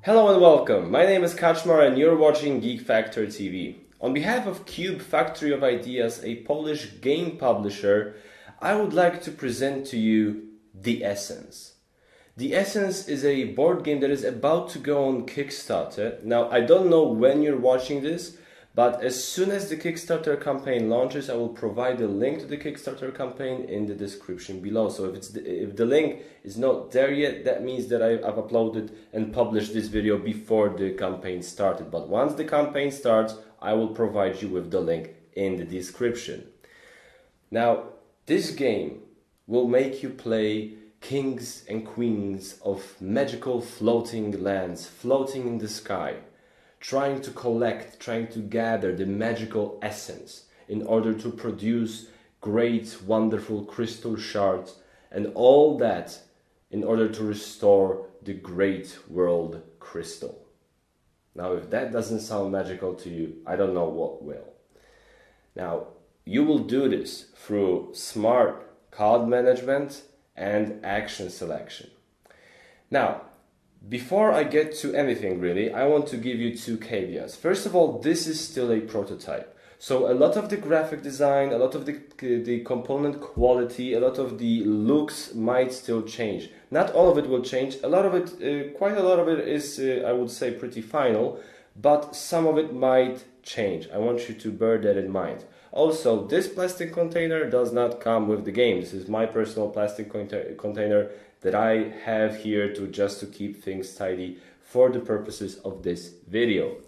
Hello and welcome, my name is Kaczmar and you're watching Geek Factor TV. On behalf of Cube Factory of Ideas, a Polish game publisher, I would like to present to you The Essence. The Essence is a board game that is about to go on Kickstarter. Now, I don't know when you're watching this, but as soon as the Kickstarter campaign launches, I will provide a link to the Kickstarter campaign in the description below. So if the link is not there yet, that means that I've uploaded and published this video before the campaign started. But once the campaign starts, I will provide you with the link in the description. Now, this game will make you play kings and queens of magical floating lands, floating in the sky, trying to collect, trying to gather the magical essence in order to produce great, wonderful crystal shards, and all that in order to restore the great world crystal. Now, if that doesn't sound magical to you, I don't know what will. Now, you will do this through smart card management and action selection. Now, before I get to anything really, I want to give you two caveats. First of all, this is still a prototype. So a lot of the graphic design, a lot of the component quality, a lot of the looks might still change. Not all of it will change. A lot of it, quite a lot of it is, I would say, pretty final, but some of it might change. I want you to bear that in mind. Also, this plastic container does not come with the game. This is my personal plastic container that I have here just to keep things tidy for the purposes of this video.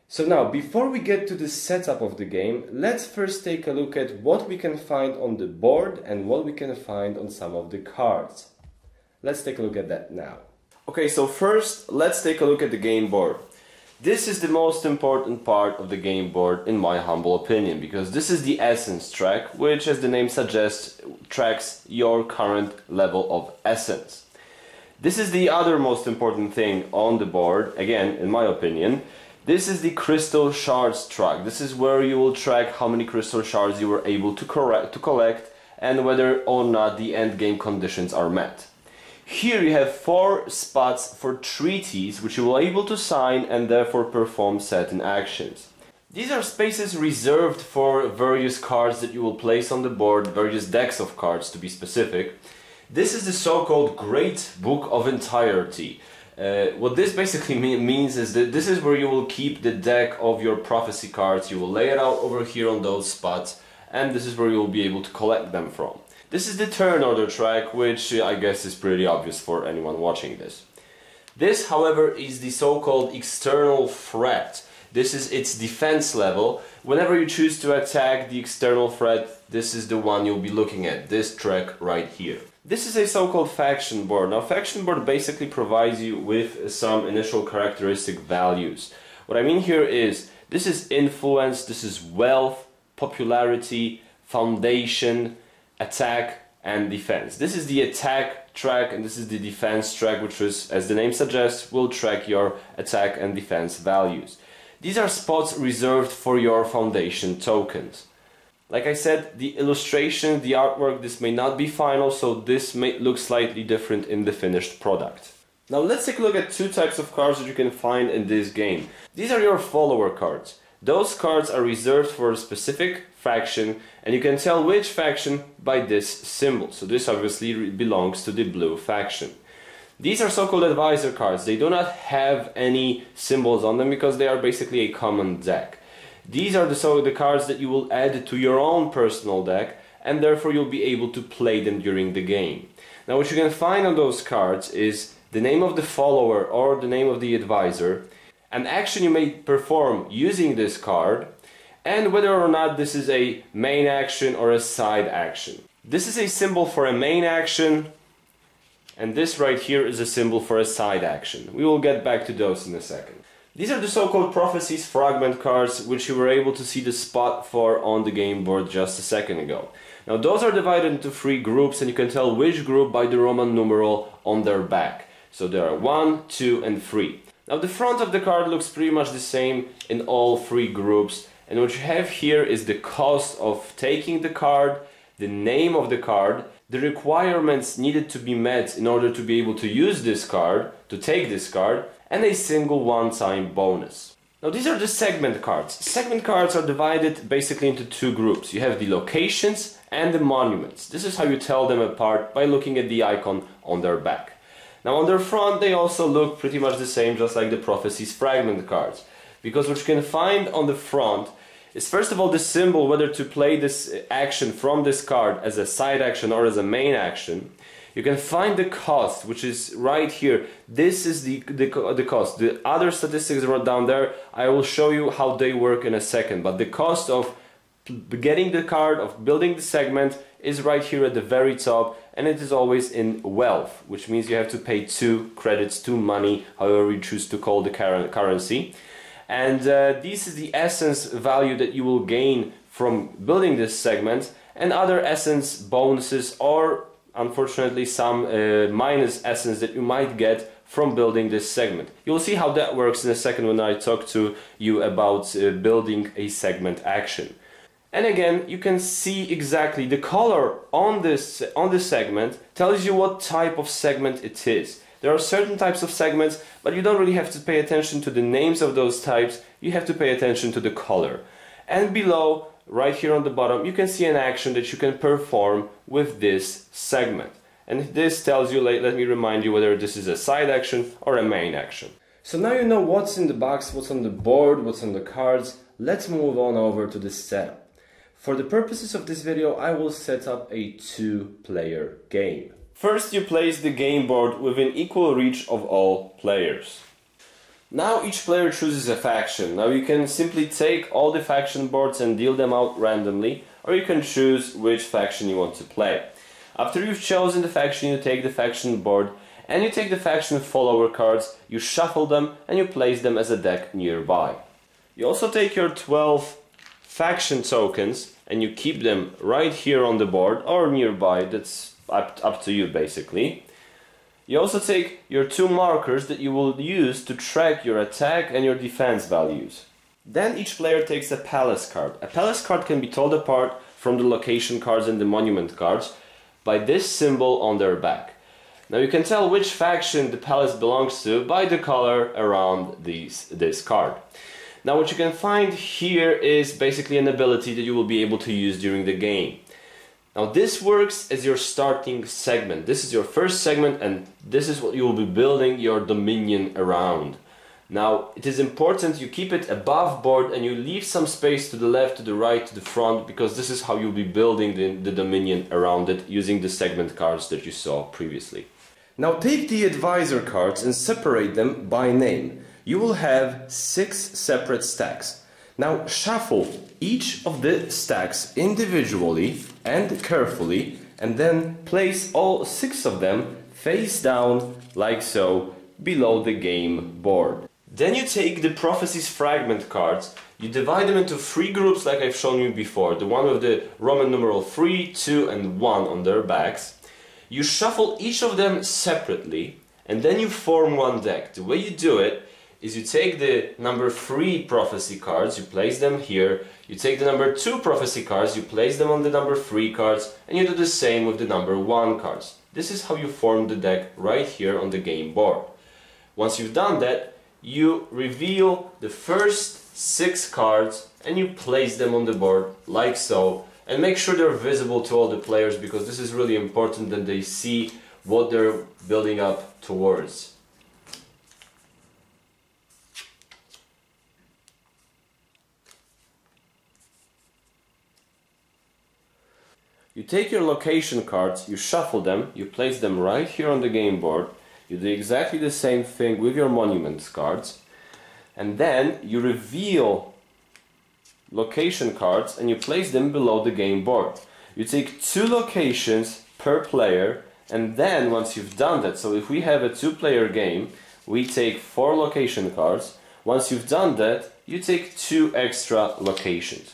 So now, before we get to the setup of the game, let's first take a look at what we can find on the board and what we can find on some of the cards. Let's take a look at that now. Okay, so first, let's take a look at the game board. This is the most important part of the game board in my humble opinion, because this is the essence track, which, as the name suggests, tracks your current level of essence. This is the other most important thing on the board, again, in my opinion. This is the crystal shards track. This is where you will track how many crystal shards you were able to collect and whether or not the end game conditions are met. Here you have 4 spots for treaties which you will be able to sign and therefore perform certain actions. These are spaces reserved for various cards that you will place on the board, various decks of cards to be specific. This is the so-called Great Book of Entirety. What this basically means is that this is where you will keep the deck of your prophecy cards. You will lay it out over here on those spots, and this is where you will be able to collect them from. This is the turn order track, which I guess is pretty obvious for anyone watching this. This, however, is the so-called external threat. This is its defense level. Whenever you choose to attack the external threat, this is the one you'll be looking at, this track right here. This is a so-called faction board. Now, faction board basically provides you with some initial characteristic values. What I mean here is, this is influence, this is wealth, popularity, foundation, attack and defense. This is the attack track and this is the defense track, which is, as the name suggests, will track your attack and defense values. These are spots reserved for your foundation tokens. Like I said, the illustration, the artwork, this may not be final, so this may look slightly different in the finished product. Now let's take a look at 2 types of cards that you can find in this game. These are your follower cards. Those cards are reserved for a specific faction, and you can tell which faction by this symbol. So this obviously belongs to the blue faction. These are so-called advisor cards. They do not have any symbols on them because they are basically a common deck. These are the cards that you will add to your own personal deck, and therefore you'll be able to play them during the game. Now, what you can find on those cards is the name of the follower or the name of the advisor, an action you may perform using this card, and whether or not this is a main action or a side action. This is a symbol for a main action, and this right here is a symbol for a side action. We will get back to those in a second. These are the so-called Prophecies fragment cards, which you were able to see the spot for on the game board just a second ago. Now, those are divided into 3 groups, and you can tell which group by the Roman numeral on their back. So there are 1, 2 and 3. Now, the front of the card looks pretty much the same in all 3 groups, and what you have here is the cost of taking the card, the name of the card, the requirements needed to be met in order to be able to use this card, to take this card, and a single one-time bonus. Now these are the segment cards. Segment cards are divided basically into two groups. You have the locations and the monuments. This is how you tell them apart by looking at the icon on their back. Now on their front they also look pretty much the same, just like the Prophecies Fragment cards. Because what you can find on the front is first of all the symbol whether to play this action from this card as a side action or as a main action. You can find the cost, which is right here. This is the cost. The other statistics are down there. I will show you how they work in a second. But the cost of getting the card, of building the segment, is right here at the very top. And it is always in wealth, which means you have to pay 2 credits, 2 money, however you choose to call the currency. And this is the essence value that you will gain from building this segment, and other essence bonuses or unfortunately some minus essence that you might get from building this segment. You'll see how that works in a second when I talk to you about building a segment action. And again, you can see exactly the color on this segment tells you what type of segment it is. There are certain types of segments, but you don't really have to pay attention to the names of those types. You have to pay attention to the color. And below, right here on the bottom, you can see an action that you can perform with this segment. And this tells you, let me remind you, whether this is a side action or a main action. So now you know what's in the box, what's on the board, what's on the cards. Let's move on over to the setup. For the purposes of this video, I will set up a 2-player game. First, you place the game board within equal reach of all players. Now each player chooses a faction. Now you can simply take all the faction boards and deal them out randomly, or you can choose which faction you want to play. After you've chosen the faction, you take the faction board and you take the faction follower cards, you shuffle them and you place them as a deck nearby. You also take your 12 faction tokens and you keep them right here on the board or nearby, that's up to you basically. You also take your 2 markers that you will use to track your attack and your defense values. Then each player takes a palace card. A palace card can be told apart from the location cards and the monument cards by this symbol on their back. Now you can tell which faction the palace belongs to by the color around this card. Now what you can find here is basically an ability that you will be able to use during the game. Now this works as your starting segment. This is your first segment and this is what you will be building your dominion around. Now it is important you keep it above board and you leave some space to the left, to the right, to the front, because this is how you'll be building the dominion around it using the segment cards that you saw previously. Now take the advisor cards and separate them by name. You will have 6 separate stacks. Now shuffle each of the stacks individually and carefully, and then place all 6 of them face down like so below the game board. Then you take the Prophecies Fragment cards, you divide them into 3 groups like I've shown you before, the one with the Roman numeral 3, 2 and 1 on their backs. You shuffle each of them separately and then you form one deck. The way you do it is you take the number 3 prophecy cards, you place them here, you take the number 2 prophecy cards, you place them on the number 3 cards, and you do the same with the number 1 cards. This is how you form the deck right here on the game board. Once you've done that, you reveal the first 6 cards and you place them on the board like so, and make sure they're visible to all the players, because this is really important that they see what they're building up towards. You take your location cards, you shuffle them, you place them right here on the game board. You do exactly the same thing with your monuments cards. And then you reveal location cards and you place them below the game board. You take 2 locations per player, and then once you've done that, so if we have a 2-player game, we take 4 location cards. Once you've done that, you take 2 extra locations.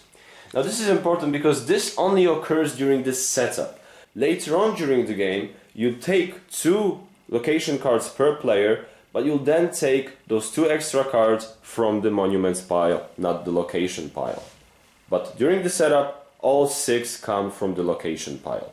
Now this is important because this only occurs during this setup. Later on during the game, you take 2 location cards per player, but you'll then take those 2 extra cards from the monuments pile, not the location pile. But during the setup, all 6 come from the location pile.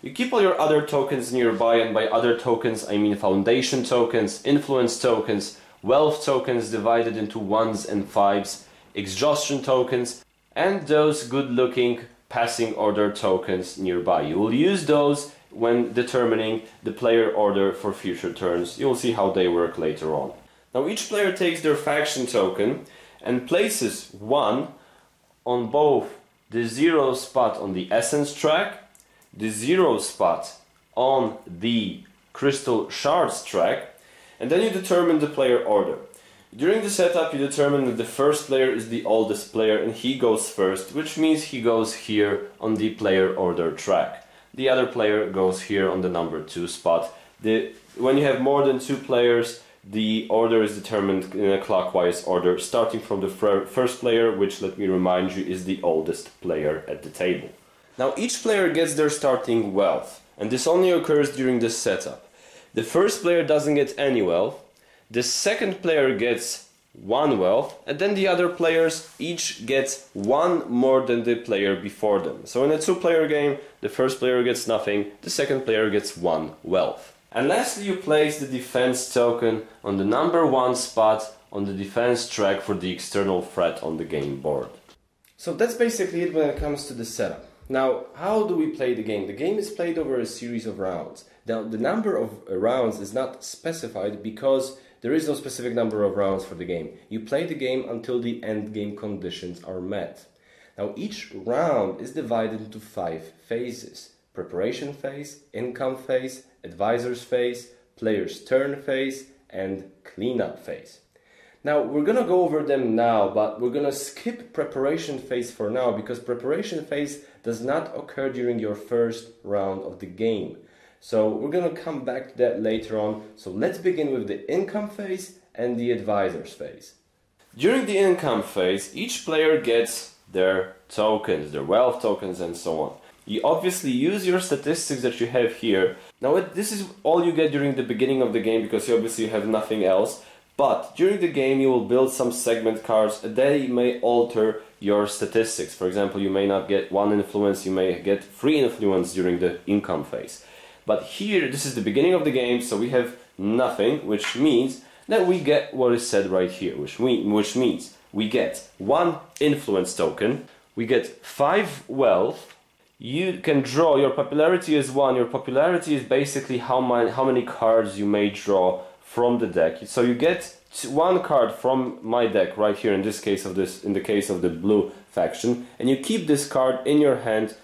You keep all your other tokens nearby, and by other tokens I mean foundation tokens, influence tokens, wealth tokens divided into 1s and 5s, exhaustion tokens, and those good-looking passing order tokens nearby. You will use those when determining the player order for future turns. You'll see how they work later on. Now each player takes their faction token and places one on both the 0 spot on the essence track, the 0 spot on the crystal shards track, and then you determine the player order. During the setup you determine that the first player is the oldest player and he goes first, which means he goes here on the player order track. The other player goes here on the number 2 spot. When you have more than 2 players, the order is determined in a clockwise order, starting from the first player, which, let me remind you, is the oldest player at the table. Now each player gets their starting wealth, and this only occurs during the setup. The first player doesn't get any wealth, the second player gets 1 wealth, and then the other players each get 1 more than the player before them. So in a 2-player game, the first player gets nothing, the second player gets 1 wealth. And lastly, you place the defense token on the number 1 spot on the defense track for the external threat on the game board. So that's basically it when it comes to the setup. Now, how do we play the game? The game is played over a series of rounds. Now, the number of rounds is not specified because there is no specific number of rounds for the game. You play the game until the end game conditions are met. Now, each round is divided into 5 phases: preparation phase, income phase, advisor's phase, player's turn phase, and cleanup phase. Now, we're gonna go over them now, but we're gonna skip preparation phase for now because preparation phase does not occur during your first round of the game. So we're gonna come back to that later on. So let's begin with the income phase and the advisor's phase. During the income phase, each player gets their tokens, their wealth tokens, and so on. You obviously use your statistics that you have here. Now this is all you get during the beginning of the game because you obviously have nothing else. But during the game you will build some segment cards and they may alter your statistics. For example, you may not get 1 influence, you may get 3 influence during the income phase. But here, this is the beginning of the game, so we have nothing, which means that we get what is said right here, which means we get 1 influence token, we get 5 wealth. You can draw, your popularity is 1, your popularity is basically how many cards you may draw from the deck. So you get 1 card from my deck right here in the case of the blue faction, and you keep this card in your hand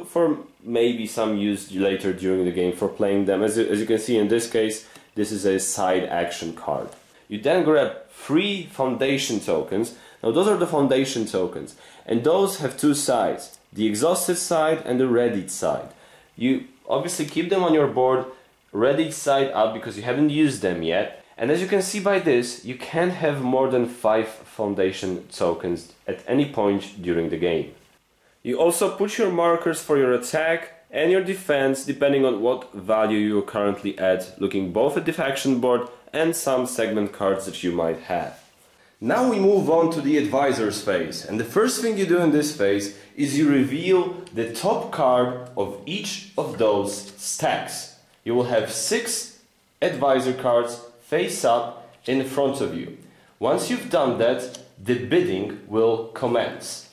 for maybe some use later during the game for playing them. As you can see in this case, this is a side action card. You then grab 3 foundation tokens. Now those are the foundation tokens, and those have 2 sides, the exhausted side and the readied side. You obviously keep them on your board, readied side up because you haven't used them yet, and as you can see by this, you can't have more than 5 foundation tokens at any point during the game. You also put your markers for your attack and your defense depending on what value you are currently at, looking both at the faction board and some segment cards that you might have. Now we move on to the advisor's phase, and the first thing you do in this phase is you reveal the top card of each of those stacks. You will have 6 advisor cards face up in front of you. Once you've done that, the bidding will commence.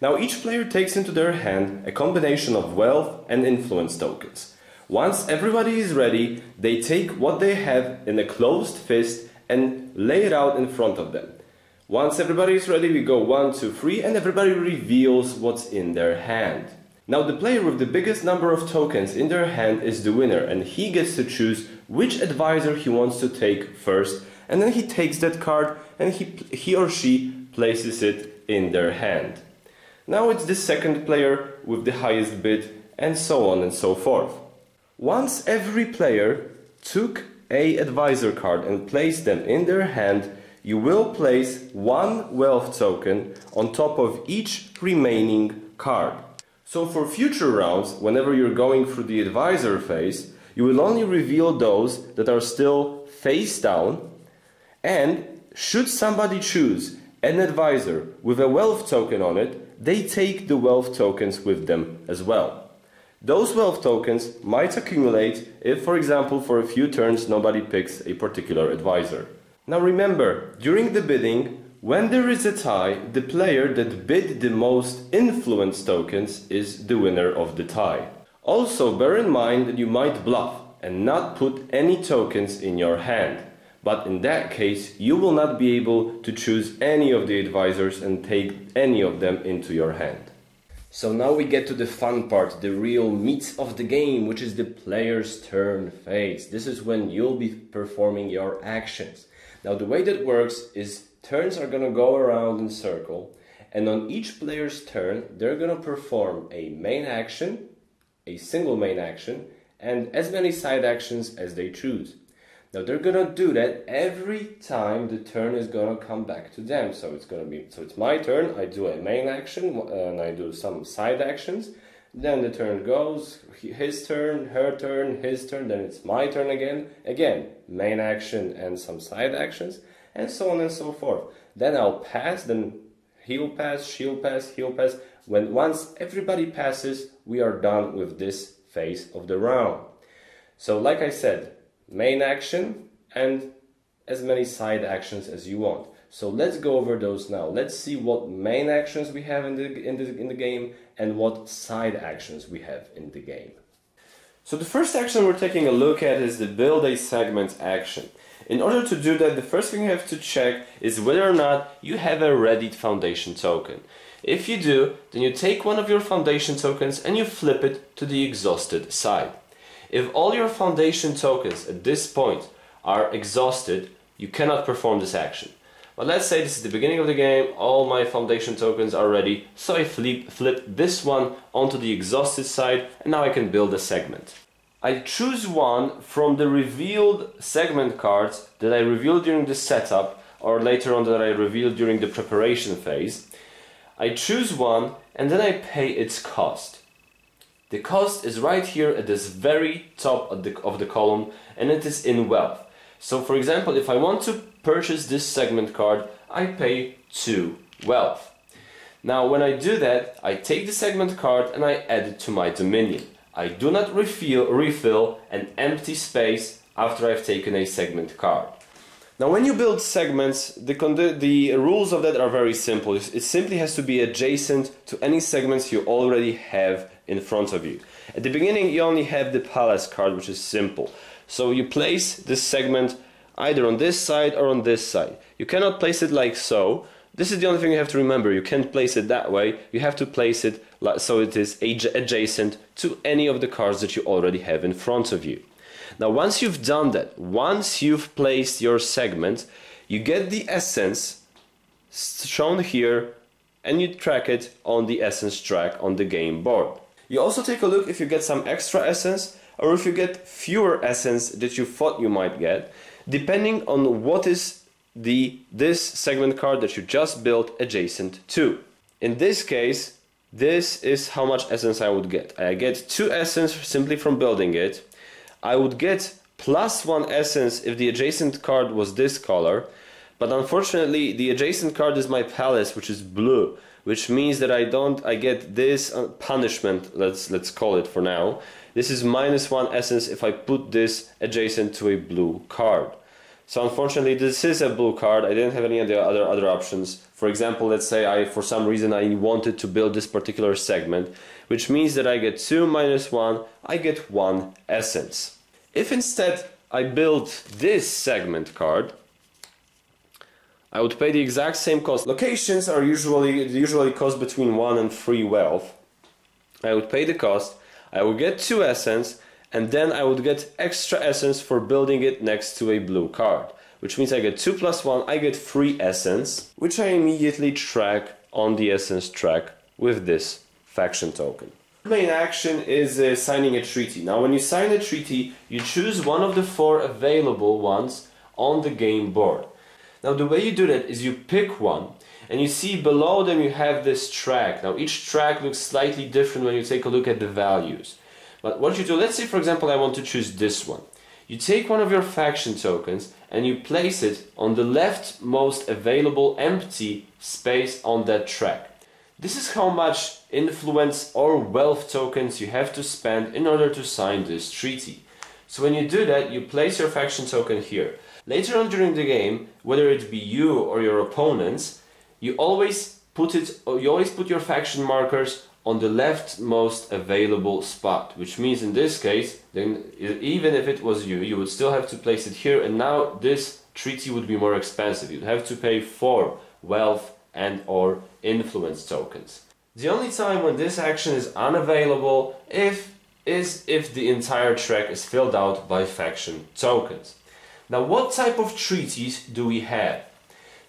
Now each player takes into their hand a combination of wealth and influence tokens. Once everybody is ready, they take what they have in a closed fist and lay it out in front of them. Once everybody is ready, we go 1, 2, 3, and everybody reveals what's in their hand. Now the player with the biggest number of tokens in their hand is the winner, and he gets to choose which advisor he wants to take first, and then he takes that card and he or she places it in their hand. Now it's the second player with the highest bid, and so on and so forth. Once every player took an advisor card and placed them in their hand, you will place 1 wealth token on top of each remaining card. So for future rounds, whenever you're going through the advisor phase, you will only reveal those that are still face down, and should somebody choose an advisor with a wealth token on it, they take the wealth tokens with them as well. Those wealth tokens might accumulate if, for example, for a few turns nobody picks a particular advisor. Now remember, during the bidding, when there is a tie, the player that bid the most influence tokens is the winner of the tie. Also, bear in mind that you might bluff and not put any tokens in your hand. But in that case, you will not be able to choose any of the advisors and take any of them into your hand. So now we get to the fun part, the real meat of the game, which is the player's turn phase. This is when you'll be performing your actions. Now the way that works is turns are going to go around in circle, and on each player's turn, they're going to perform a main action, a single main action, and as many side actions as they choose. Now they're gonna do that every time the turn is gonna come back to them. So it's my turn, I do a main action and I do some side actions. Then the turn goes, his turn, her turn, his turn, then it's my turn again. Again, main action and some side actions, and so on and so forth. Then I'll pass, then he'll pass, she'll pass, he'll pass. Once everybody passes, we are done with this phase of the round. So like I said, main action and as many side actions as you want. So let's go over those now. Let's see what main actions we have in the game and what side actions we have in the game. So the first action we're taking a look at is the build a segment action. In order to do that, the first thing you have to check is whether or not you have a readied foundation token. If you do, then you take one of your foundation tokens and you flip it to the exhausted side. If all your foundation tokens at this point are exhausted, you cannot perform this action. But let's say this is the beginning of the game, all my foundation tokens are ready, so I flip this one onto the exhausted side, and now I can build a segment. I choose one from the revealed segment cards that I revealed during the setup, or later on that I revealed during the preparation phase. I choose one and then I pay its cost. The cost is right here at this very top of the column, and it is in wealth. So for example, if I want to purchase this segment card, I pay 2 wealth. Now when I do that, I take the segment card and I add it to my dominion. I do not refill an empty space after I've taken a segment card. Now when you build segments, the rules of that are very simple. It simply has to be adjacent to any segments you already have in front of you. At the beginning you only have the palace card, which is simple. So you place this segment either on this side or on this side. You cannot place it like so. This is the only thing you have to remember. You can't place it that way. You have to place it so it is adjacent to any of the cards that you already have in front of you. Now once you've done that, once you've placed your segment, you get the essence shown here and you track it on the essence track on the game board. You also take a look if you get some extra essence or if you get fewer essence that you thought you might get, depending on what is this segment card that you just built adjacent to. In this case, this is how much essence I would get. I get 2 essence simply from building it. I would get +1 essence if the adjacent card was this color, but unfortunately the adjacent card is my palace, which is blue, which means that I get this punishment, let's call it for now. This is -1 essence if I put this adjacent to a blue card. So unfortunately this is a blue card. I didn't have any other options. For example, let's say for some reason I wanted to build this particular segment, which means that I get 2 - 1, I get 1 essence. If instead I build this segment card, I would pay the exact same cost. Locations are usually cost between 1 and 3 wealth. I would pay the cost, I would get 2 essence, and then I would get extra essence for building it next to a blue card, which means I get 2 + 1, I get 3 essence, which I immediately track on the essence track with this faction token. The main action is signing a treaty. Now when you sign a treaty, you choose one of the 4 available ones on the game board. Now the way you do that is you pick one, and you see below them you have this track. Now each track looks slightly different when you take a look at the values. But what you do, let's say for example I want to choose this one. You take one of your faction tokens and you place it on the leftmost available empty space on that track. This is how much influence or wealth tokens you have to spend in order to sign this treaty. So when you do that, you place your faction token here. Later on during the game, whether it be you or your opponents, you always put your faction markers on the leftmost available spot, which means in this case, then even if it was you, you would still have to place it here, and now this treaty would be more expensive. You'd have to pay 4 wealth and or influence tokens. The only time when this action is unavailable is if the entire track is filled out by faction tokens. Now, what type of treaties do we have?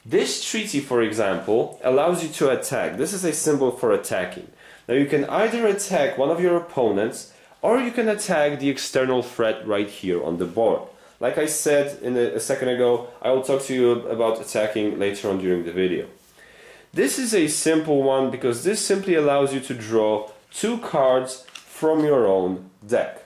This treaty, for example, allows you to attack. This is a symbol for attacking. Now you can either attack one of your opponents, or you can attack the external threat right here on the board. Like I said a second ago, I will talk to you about attacking later on during the video. This is a simple one because this simply allows you to draw 2 cards from your own deck.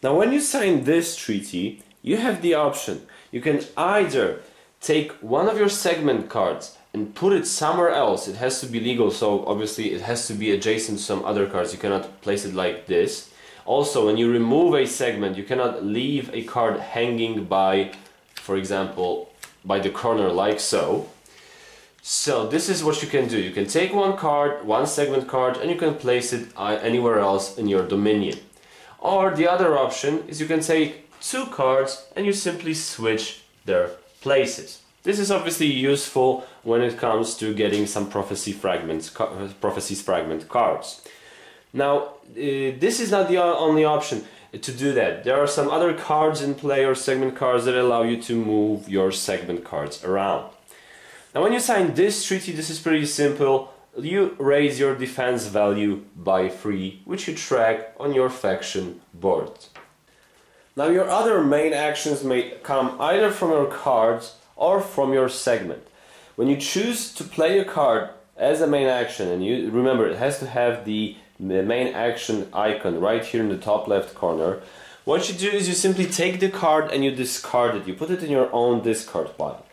Now when you sign this treaty, you have the option. You can either take one of your segment cards and put it somewhere else. It has to be legal, so obviously it has to be adjacent to some other cards. You cannot place it like this. Also, when you remove a segment, you cannot leave a card hanging by, for example, by the corner like so. So this is what you can do. You can take one card, one segment card, and you can place it anywhere else in your dominion. Or the other option is you can take 2 cards and you simply switch their places. This is obviously useful when it comes to getting some Prophecies Fragment cards. Now, this is not the only option to do that. There are some other cards in play or segment cards that allow you to move your segment cards around. Now, when you sign this treaty, this is pretty simple. You raise your defense value by 3, which you track on your faction board. Now, your other main actions may come either from your cards or from your segment. When you choose to play a card as a main action, and you remember it has to have the main action icon right here in the top left corner, what you do is you simply take the card and you discard it. You put it in your own discard pile.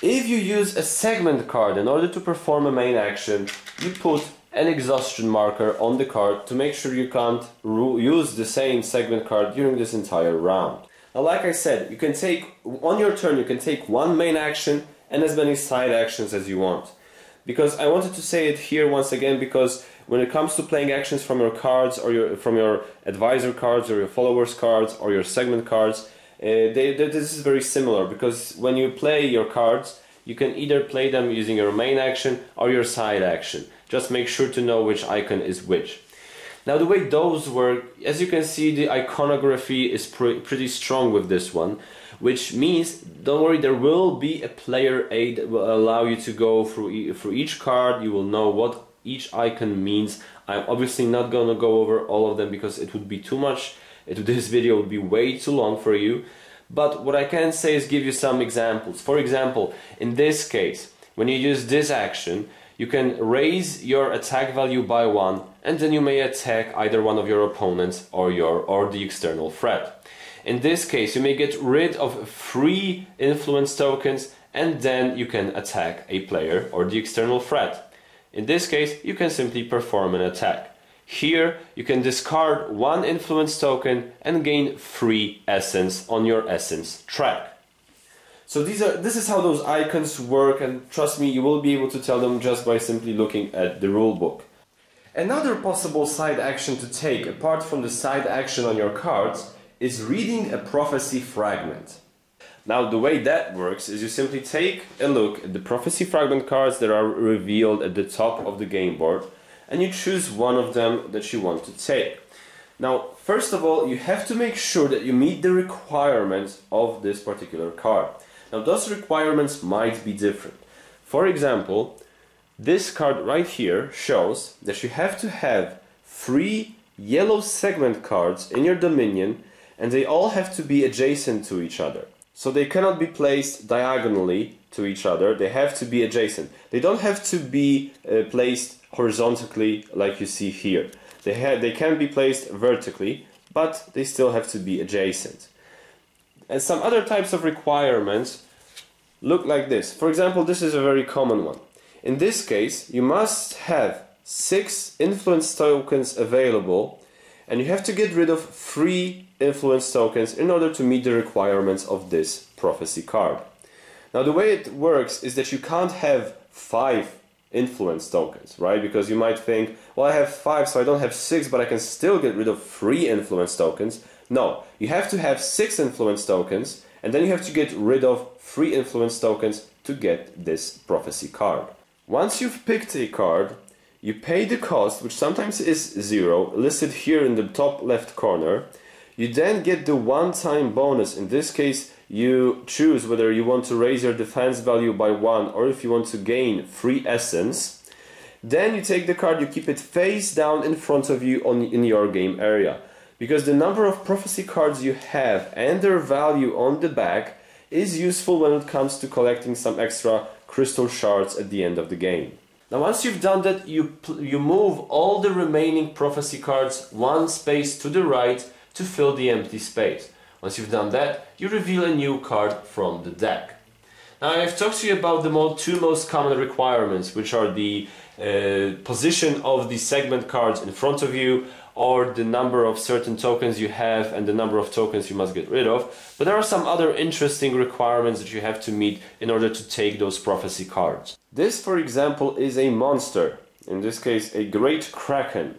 If you use a segment card in order to perform a main action, you put an exhaustion marker on the card to make sure you can't use the same segment card during this entire round. Now, like I said, you can take, on your turn, you can take one main action and as many side actions as you want. Because I wanted to say it here once again, because when it comes to playing actions from your cards, or from your advisor cards, or your followers cards, or your segment cards, this is very similar, because when you play your cards, you can either play them using your main action or your side action. Just make sure to know which icon is which. Now, the way those work, as you can see, the iconography is pretty strong with this one, which means, don't worry, there will be a player aid that will allow you to go through each card. You will know what each icon means. I'm obviously not going to go over all of them because it would be too much. This video would be way too long for you. But what I can say is give you some examples. For example, in this case, when you use this action, you can raise your attack value by 1, and then you may attack either one of your opponents or the external threat. In this case, you may get rid of 3 influence tokens, and then you can attack a player or the external threat. In this case, you can simply perform an attack. Here, you can discard 1 influence token and gain 3 essence on your essence track. So this is how those icons work, and trust me, you will be able to tell them just by simply looking at the rulebook. Another possible side action to take, apart from the side action on your cards, is reading a prophecy fragment. Now, the way that works is you simply take a look at the prophecy fragment cards that are revealed at the top of the game board, and you choose one of them that you want to take. Now, first of all, you have to make sure that you meet the requirements of this particular card. Now, those requirements might be different. For example, this card right here shows that you have to have 3 yellow segment cards in your dominion, and they all have to be adjacent to each other. So they cannot be placed diagonally to each other, they have to be adjacent. They don't have to be placed horizontally like you see here. They can be placed vertically, but they still have to be adjacent. And some other types of requirements look like this. For example, this is a very common one. In this case, you must have 6 influence tokens available, and you have to get rid of 3 influence tokens in order to meet the requirements of this prophecy card. Now the way it works is that you can't have 5 influence tokens, right? Because you might think, well, I have 5, so I don't have 6, but I can still get rid of 3 influence tokens. No, you have to have 6 influence tokens, and then you have to get rid of 3 influence tokens to get this prophecy card. Once you've picked a card, you pay the cost, which sometimes is 0, listed here in the top left corner. You then get the one-time bonus. In this case, you choose whether you want to raise your defense value by 1 or if you want to gain 3 essence. Then you take the card, you keep it face down in front of you in your game area. Because the number of prophecy cards you have and their value on the back is useful when it comes to collecting some extra crystal shards at the end of the game. Now once you've done that, you move all the remaining prophecy cards 1 space to the right to fill the empty space. Once you've done that, you reveal a new card from the deck. Now I've talked to you about the 2 most common requirements, which are the position of the segment cards in front of you, or the number of certain tokens you have and the number of tokens you must get rid of. But there are some other interesting requirements that you have to meet in order to take those prophecy cards. This, for example, is a monster, in this case a Great Kraken,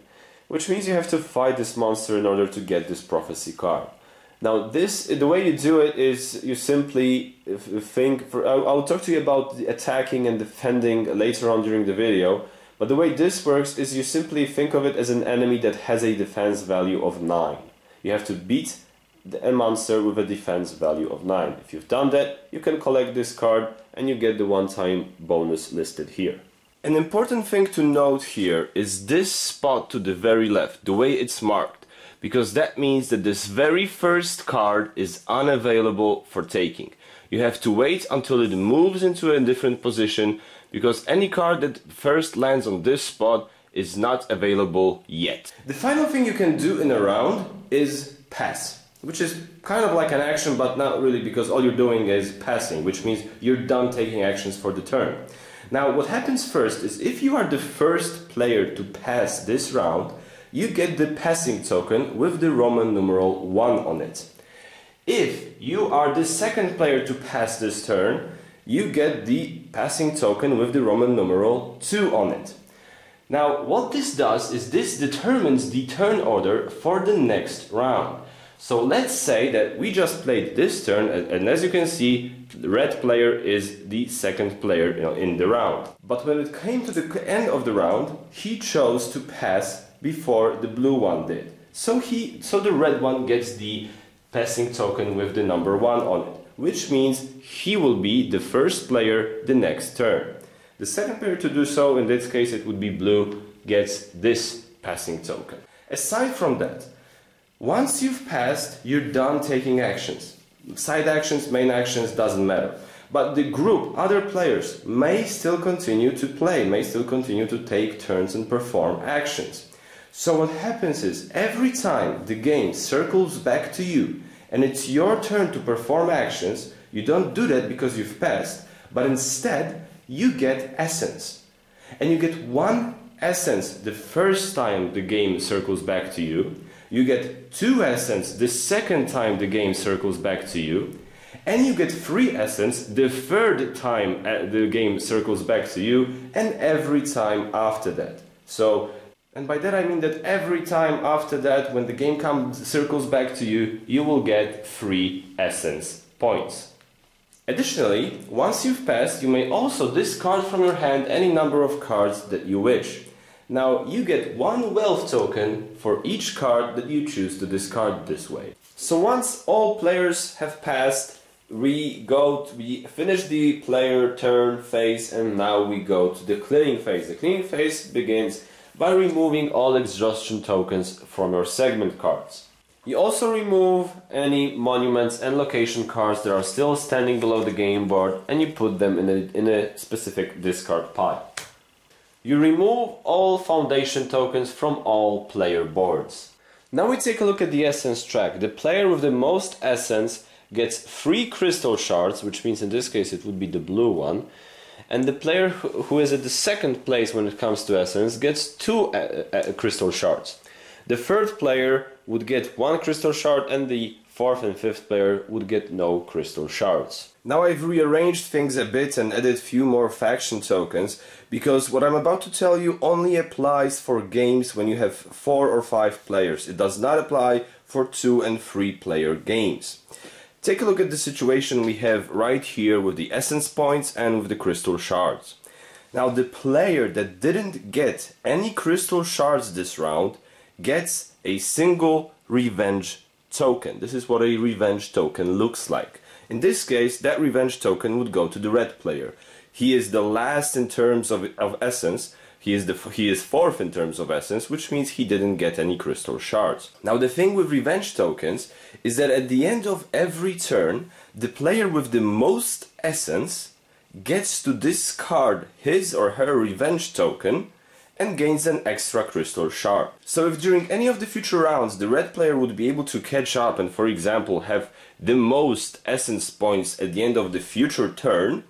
which means you have to fight this monster in order to get this prophecy card. Now the way you do it is you simply think, I'll talk to you about the attacking and defending later on during the video, but the way this works is you simply think of it as an enemy that has a defense value of 9. You have to beat a monster with a defense value of 9. If you've done that, you can collect this card and you get the one-time bonus listed here. An important thing to note here is this spot to the very left, the way it's marked, because that means that this very first card is unavailable for taking. You have to wait until it moves into a different position, because any card that first lands on this spot is not available yet. The final thing you can do in a round is pass, which is kind of like an action, but not really, because all you're doing is passing, which means you're done taking actions for the turn. Now what happens first is if you are the first player to pass this round, you get the passing token with the Roman numeral 1 on it. If you are the second player to pass this turn, you get the passing token with the Roman numeral 2 on it. Now what this does is this determines the turn order for the next round. So let's say that we just played this turn, and as you can see, the red player is the second player in the round. But when it came to the end of the round, he chose to pass before the blue one did. So the red one gets the passing token with the number 1 on it, which means he will be the first player the next turn. The second player to do so, in this case it would be blue, gets this passing token. Aside from that, once you've passed, you're done taking actions. Side actions, main actions, doesn't matter. But the group, other players, may still continue to play, may still continue to take turns and perform actions. So what happens is, every time the game circles back to you and it's your turn to perform actions, you don't do that because you've passed, but instead you get essence. And you get 1 essence the first time the game circles back to you, you get 2 essence the second time the game circles back to you, and you get 3 essence the third time the game circles back to you, and every time after that. And by that I mean that every time after that, when the game circles back to you, you will get 3 essence points. Additionally, once you've passed, you may also discard from your hand any number of cards that you wish. Now, you get 1 wealth token for each card that you choose to discard this way. So once all players have passed, we finish the player turn phase, and now we go to the clearing phase. The clearing phase begins by removing all exhaustion tokens from your segment cards. You also remove any monuments and location cards that are still standing below the game board, and you put them in a specific discard pile. You remove all foundation tokens from all player boards. Now we take a look at the essence track. The player with the most essence gets 3 crystal shards, which means in this case it would be the blue one. And the player who is at the second place when it comes to essence gets 2 crystal shards. The third player would get 1 crystal shard and the fourth and fifth player would get no crystal shards. Now I've rearranged things a bit and added few more faction tokens, because what I'm about to tell you only applies for games when you have 4 or 5 players. It does not apply for 2 and 3 player games. Take a look at the situation we have right here with the essence points and with the crystal shards. Now the player that didn't get any crystal shards this round gets a single revenge token. This is what a revenge token looks like. In this case, that revenge token would go to the red player. He is the last in terms of essence. He is fourth in terms of essence, which means he didn't get any crystal shards. Now the thing with revenge tokens is that at the end of every turn, the player with the most essence gets to discard his or her revenge token and gains an extra crystal shard. So if during any of the future rounds the red player would be able to catch up and, for example, have the most essence points at the end of the future turn,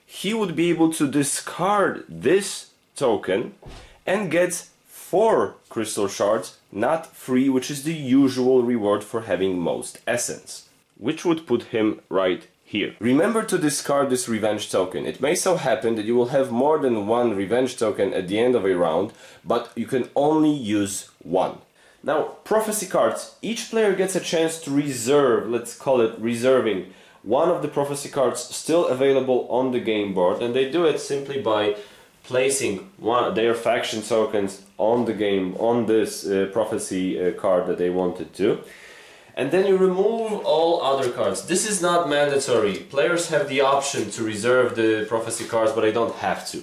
he would be able to discard this token and get 4 crystal shards, not 3, which is the usual reward for having most essence, which would put him right here. Remember to discard this revenge token. It may so happen that you will have more than 1 revenge token at the end of a round, but you can only use 1. Now, prophecy cards. Each player gets a chance to reserve, let's call it reserving, one of the prophecy cards still available on the game board, and they do it simply by placing their faction tokens on the game, on this prophecy card that they wanted to. And then you remove all other cards. This is not mandatory. Players have the option to reserve the prophecy cards, but they don't have to.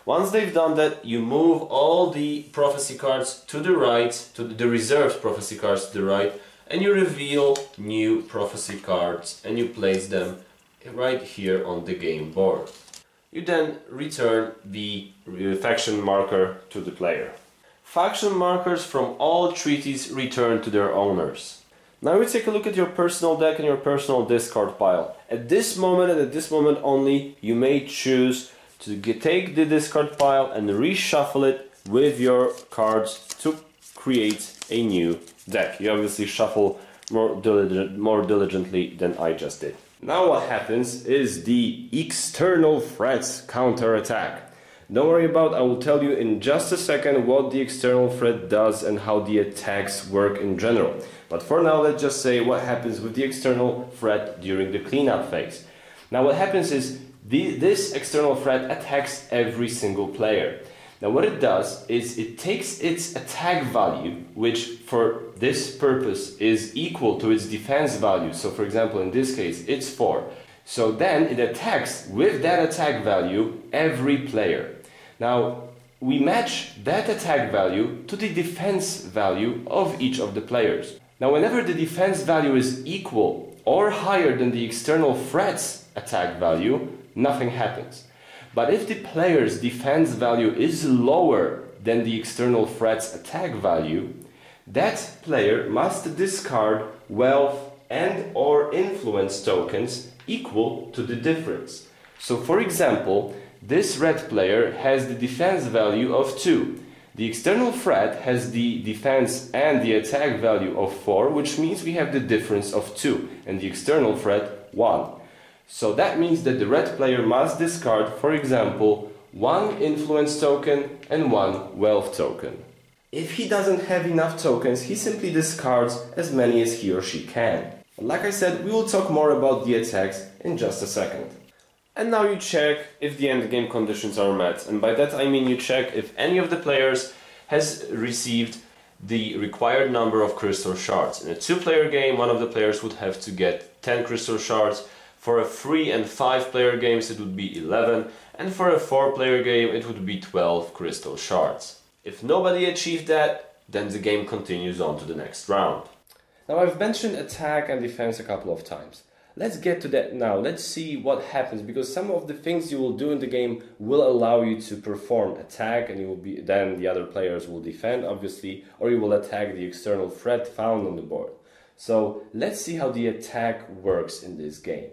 Once they've done that, you move all the prophecy cards to the right, to the reserved prophecy cards to the right, and you reveal new prophecy cards and you place them right here on the game board. You then return the faction marker to the player. Faction markers from all treaties return to their owners. Now we take a look at your personal deck and your personal discard pile. At this moment and at this moment only, you may choose to take the discard pile and reshuffle it with your cards to create a new deck. You obviously shuffle more diligently than I just did. Now what happens is the external threats counterattack. Don't worry about, I will tell you in just a second what the external threat does and how the attacks work in general. But for now, let's just say what happens with the external threat during the cleanup phase. Now what happens is this external threat attacks every single player. Now what it does is it takes its attack value, which for this purpose is equal to its defense value. So for example, in this case, it's 4. So then it attacks with that attack value every player. Now we match that attack value to the defense value of each of the players. Now whenever the defense value is equal or higher than the external threat's attack value, nothing happens. But if the player's defense value is lower than the external threat's attack value, that player must discard wealth and or influence tokens equal to the difference. So for example, this red player has the defense value of 2. The external threat has the defense and the attack value of 4, which means we have the difference of 2, and the external threat 1. So that means that the red player must discard, for example, 1 influence token and 1 wealth token. If he doesn't have enough tokens, he simply discards as many as he or she can. Like I said, we will talk more about the attacks in just a second. And now you check if the endgame conditions are met, and by that I mean you check if any of the players has received the required number of crystal shards. In a 2-player game, one of the players would have to get 10 crystal shards. For a 3- and 5-player games it would be 11, and for a 4-player game it would be 12 crystal shards. If nobody achieved that, then the game continues on to the next round. Now I've mentioned attack and defense a couple of times. Let's get to that now. Let's see what happens, because some of the things you will do in the game will allow you to perform attack, and then the other players will defend, obviously, or you will attack the external threat found on the board. So let's see how the attack works in this game.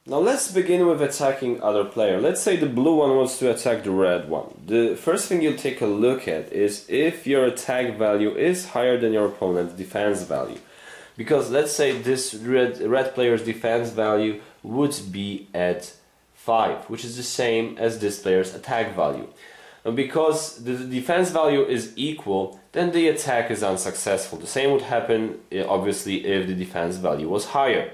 Now let's begin with attacking other player. Let's say the blue one wants to attack the red one. The first thing you'll take a look at is if your attack value is higher than your opponent's defense value. Because let's say this red player's defense value would be at 5, which is the same as this player's attack value. And because the defense value is equal, then the attack is unsuccessful. The same would happen, obviously, if the defense value was higher.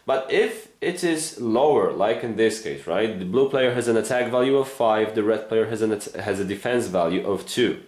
But if it is lower, like in this case, right? The blue player has an attack value of 5, the red player has a defense value of 2,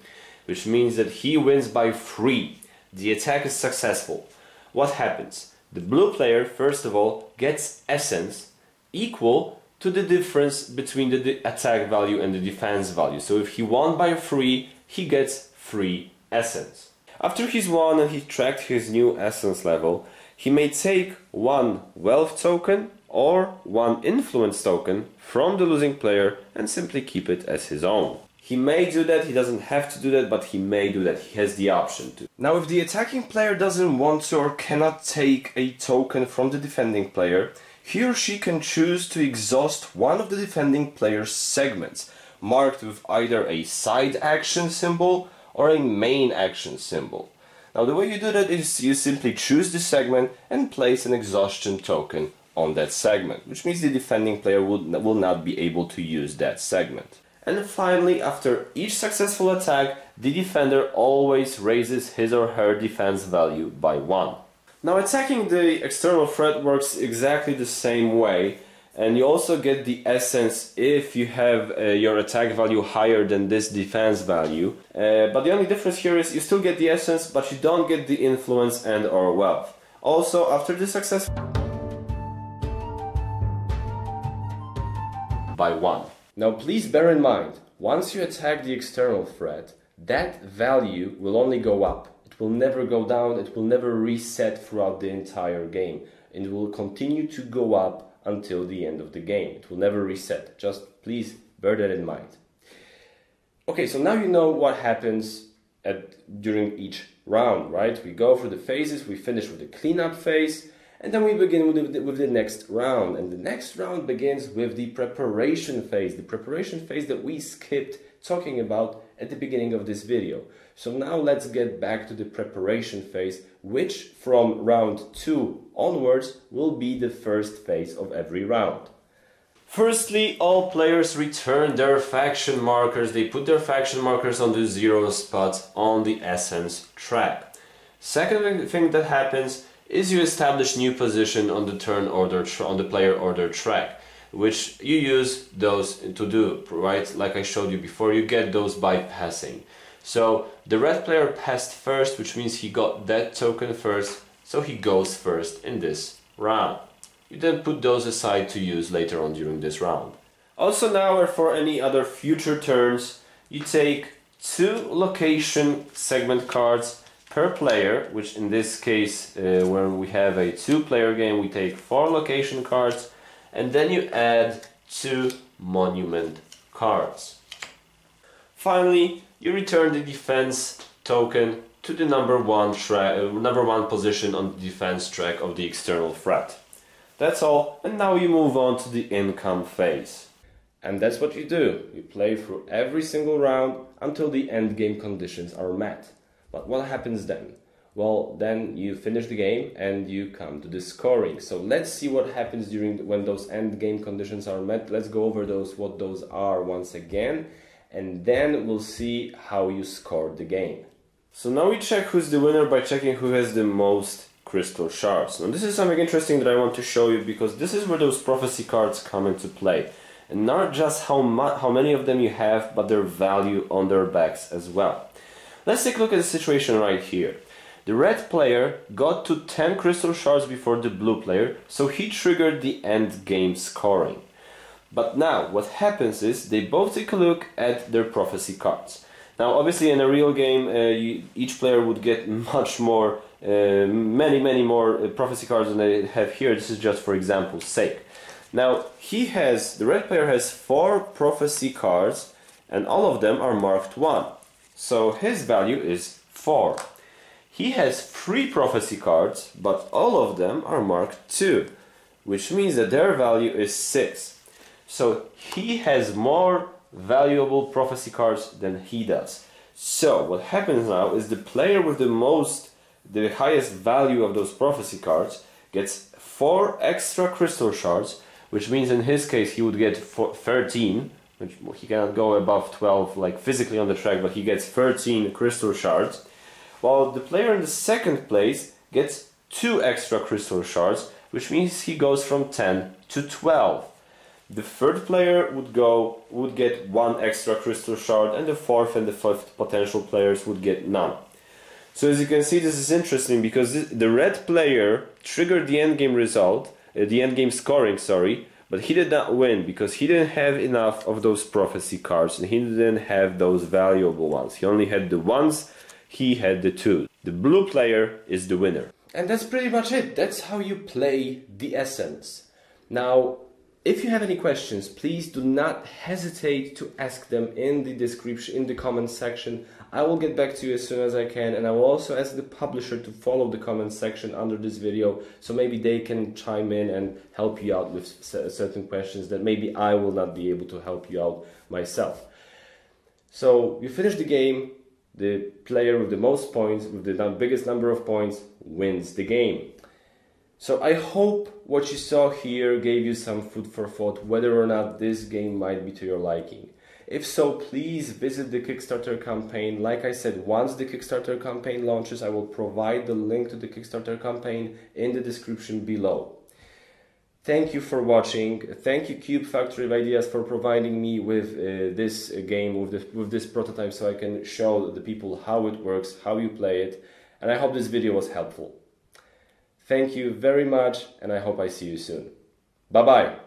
which means that he wins by 3. The attack is successful. What happens? The blue player, first of all, gets essence equal to the difference between the attack value and the defense value. So if he won by 3, he gets 3 essence. After he's won and he tracked his new essence level, he may take 1 wealth token or 1 influence token from the losing player and simply keep it as his own. He may do that, he doesn't have to do that, but he may do that, he has the option to. Now if the attacking player doesn't want to or cannot take a token from the defending player, he or she can choose to exhaust one of the defending player's segments, marked with either a side action symbol or a main action symbol. Now the way you do that is you simply choose the segment and place an exhaustion token on that segment, which means the defending player will not be able to use that segment. And finally, after each successful attack, the defender always raises his or her defense value by 1. Now attacking the external threat works exactly the same way, and you also get the essence if you have your attack value higher than this defense value. But the only difference here is you still get the essence, but you don't get the influence and or wealth. Also, after the success by 1. Now please bear in mind, once you attack the external threat, that value will only go up. It will never go down, it will never reset throughout the entire game. It will continue to go up until the end of the game. It will never reset. Just please bear that in mind. Okay, so now you know what happens during each round, right? We go through the phases, we finish with the cleanup phase, and then we begin with the next round. And the next round begins with the preparation phase. The preparation phase that we skipped talking about at the beginning of this video. So now let's get back to the preparation phase, which from round 2 onwards will be the first phase of every round. Firstly, all players return their faction markers. They put their faction markers on the 0 spots on the essence track. Second thing that happens is you establish new position on the turn order on the player order track, which you use those to do, right? Like I showed you before, you get those by passing. So the red player passed first, which means he got that token first, so he goes first in this round. You then put those aside to use later on during this round. Also now, or for any other future turns, you take 2 location segment cards per player, which in this case, when we have a 2-player game, we take 4 location cards, and then you add 2 monument cards. Finally, you return the defense token to the number 1 position on the defense track of the external threat. That's all, and now you move on to the income phase. And that's what you do. You play through every single round until the end game conditions are met. But what happens then? Well, then you finish the game and you come to the scoring. So let's see what happens when those end game conditions are met. Let's go over what those are once again, and then we'll see how you scored the game. So now we check who's the winner by checking who has the most crystal shards. Now this is something interesting that I want to show you, because this is where those prophecy cards come into play. And not just how many of them you have, but their value on their backs as well. Let's take a look at the situation right here. The red player got to 10 crystal shards before the blue player, so he triggered the end game scoring. But now what happens is they both take a look at their prophecy cards. Now obviously in a real game each player would get much more, many more prophecy cards than they have here. This is just for example's sake. Now the red player has 4 prophecy cards and all of them are marked 1. So his value is 4. He has 3 prophecy cards, but all of them are marked 2. which means that their value is 6. So he has more valuable prophecy cards than he does. So what happens now is the player with the highest value of those prophecy cards gets 4 extra crystal shards, which means in his case he would get 13, which he cannot go above 12 like physically on the track, but he gets 13 crystal shards, while the player in the second place gets 2 extra crystal shards, which means he goes from 10 to 12. The third player would get 1 extra crystal shard, and the fourth and the fifth potential players would get none. So as you can see, this is interesting because the red player triggered the endgame result, the endgame scoring, sorry, but he did not win because he didn't have enough of those prophecy cards and he didn't have those valuable ones. He only had the ones, he had the 2. The blue player is the winner. And that's pretty much it. That's how you play the Essence. Now, if you have any questions, please do not hesitate to ask them in the description, in the comment section. I will get back to you as soon as I can, and I will also ask the publisher to follow the comment section under this video, so maybe they can chime in and help you out with certain questions that maybe I will not be able to help you out myself. So you finish the game, the player with the most points, with the biggest number of points, wins the game. So I hope what you saw here gave you some food for thought whether or not this game might be to your liking. If so, please visit the Kickstarter campaign. Like I said, once the Kickstarter campaign launches, I will provide the link to the Kickstarter campaign in the description below. Thank you for watching. Thank you Cube Factory of Ideas for providing me with this game, with this prototype, so I can show the people how it works, how you play it, and I hope this video was helpful. Thank you very much, and I hope I see you soon. Bye-bye.